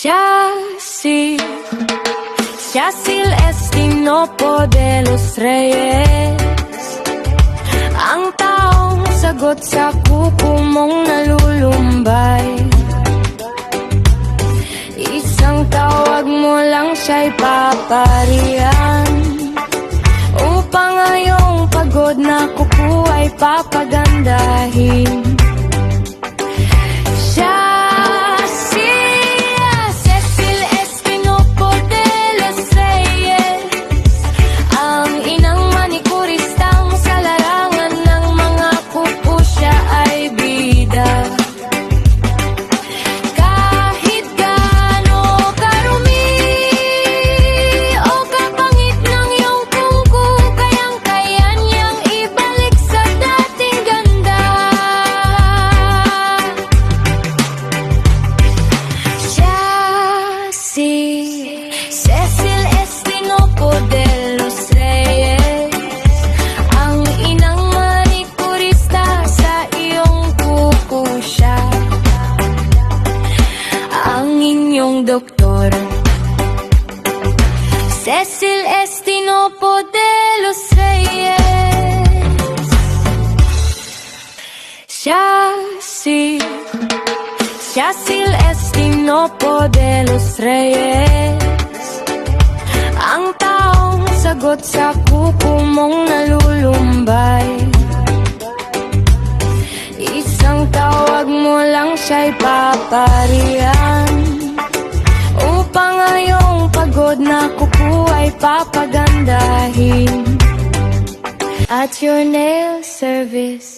Yacil Estinopo de los Reyes, ang taong sagot sa kuko mong nalulumbay. Isang tawag mo lang siya'y paparihan, upang ngayong pagod na kuko ay papagandahin. Cecil Estinopo de los Reyes, ang inang manikurista, sa iyong kuko siya ang inyong doktor. Cecil Estinopo de los Reyes, Yacil Estinopo de los Reyes, ang taong sagot sa kuko mong nalulumbay. Isang tawag mo lang siya'y paparihan, upang ngayong pagod na kuko ay papagandahin. At your nail service.